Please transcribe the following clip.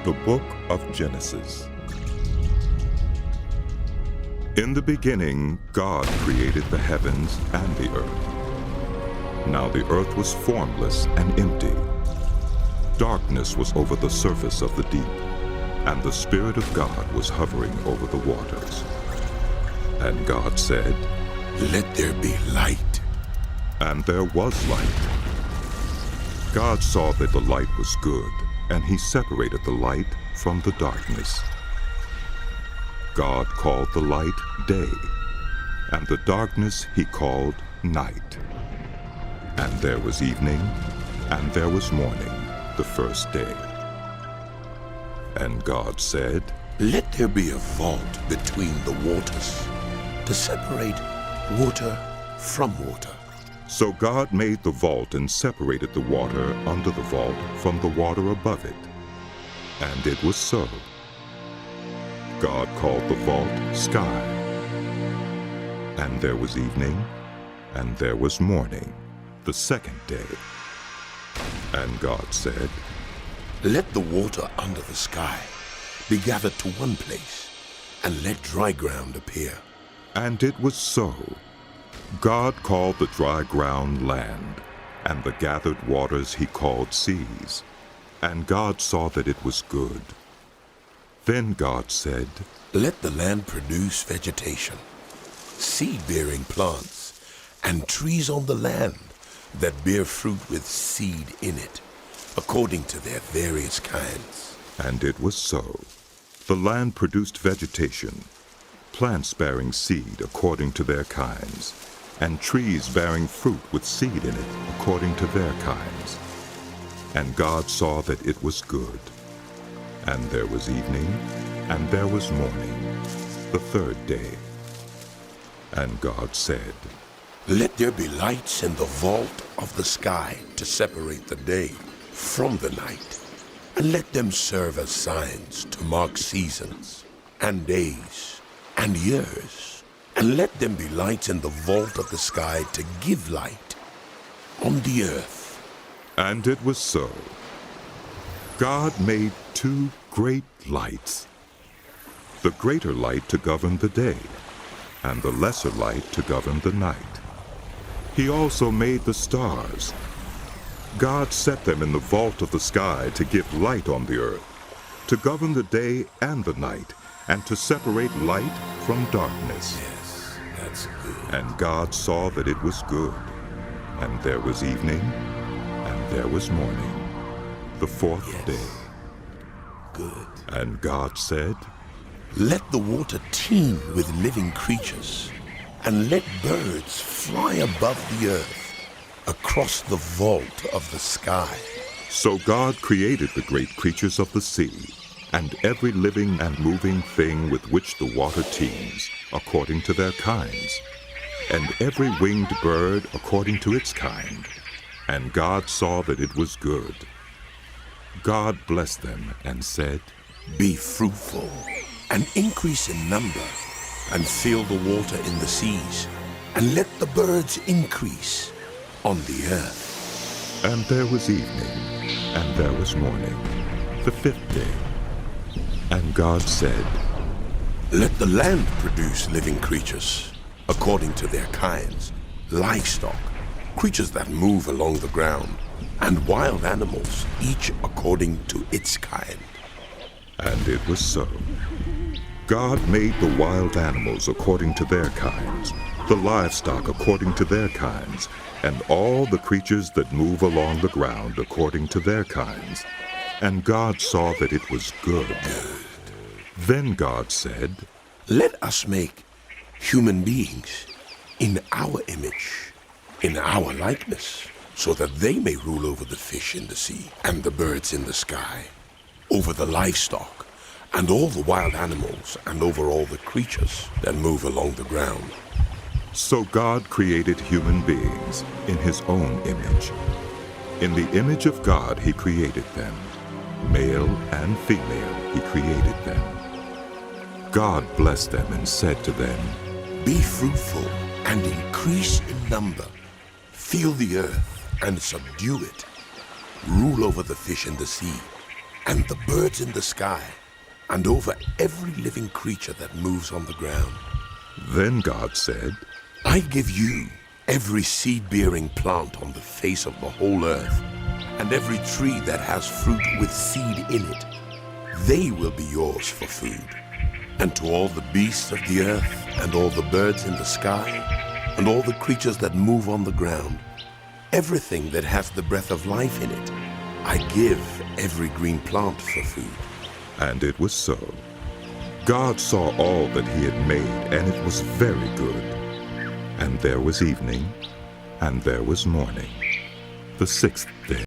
The Book of Genesis. In the beginning, God created the heavens and the earth. Now the earth was formless and empty. Darkness was over the surface of the deep, and the Spirit of God was hovering over the waters. And God said, "Let there be light." And there was light. God saw that the light was good, and he separated the light from the darkness. God called the light day, and the darkness he called night. And there was evening, and there was morning, the first day. And God said, "Let there be a vault between the waters to separate water from water." So God made the vault and separated the water under the vault from the water above it. And it was so. God called the vault sky. And there was evening, and there was morning, the second day. And God said, "Let the water under the sky be gathered to one place, and let dry ground appear." And it was so. God called the dry ground land, and the gathered waters he called seas. And God saw that it was good. Then God said, "Let the land produce vegetation, seed-bearing plants, and trees on the land that bear fruit with seed in it, according to their various kinds." And it was so. The land produced vegetation, plants bearing seed according to their kinds, and trees bearing fruit with seed in it according to their kinds. And God saw that it was good. And there was evening, and there was morning, the third day. And God said, "Let there be lights in the vault of the sky to separate the day from the night, and let them serve as signs to mark seasons and days and years, and let them be lights in the vault of the sky to give light on the earth." And it was so. God made two great lights, the greater light to govern the day, and the lesser light to govern the night. He also made the stars. God set them in the vault of the sky to give light on the earth, to govern the day and the night, and to separate light from darkness. Yes, that's good. And God saw that it was good. And there was evening, and there was morning, the fourth day. Good. And God said, "Let the water teem with living creatures, and let birds fly above the earth across the vault of the sky." So God created the great creatures of the sea, and every living and moving thing with which the water teems, according to their kinds, and every winged bird according to its kind. And God saw that it was good. God blessed them and said, "Be fruitful and increase in number, and fill the water in the seas, and let the birds increase on the earth." And there was evening, and there was morning, the fifth day. And God said, "Let the land produce living creatures, according to their kinds, livestock, creatures that move along the ground, and wild animals, each according to its kind." And it was so. God made the wild animals according to their kinds, the livestock according to their kinds, and all the creatures that move along the ground according to their kinds. And God saw that it was good. Then God said, "Let us make human beings in our image, in our likeness, so that they may rule over the fish in the sea, and the birds in the sky, over the livestock, and all the wild animals, and over all the creatures that move along the ground." So God created human beings in his own image. In the image of God he created them. Male and female he created them. God blessed them and said to them, "Be fruitful and increase in number. Fill the earth and subdue it. Rule over the fish in the sea, and the birds in the sky, and over every living creature that moves on the ground. Then God said, I give you every seed-bearing plant on the face of the whole earth, and every tree that has fruit with seed in it. They will be yours for food. And to all the beasts of the earth, and all the birds in the sky, and all the creatures that move on the ground, everything that has the breath of life in it, I give every green plant for food. and it was so. God saw all that he had made, and it was very good. And there was evening, and there was morning, the sixth day.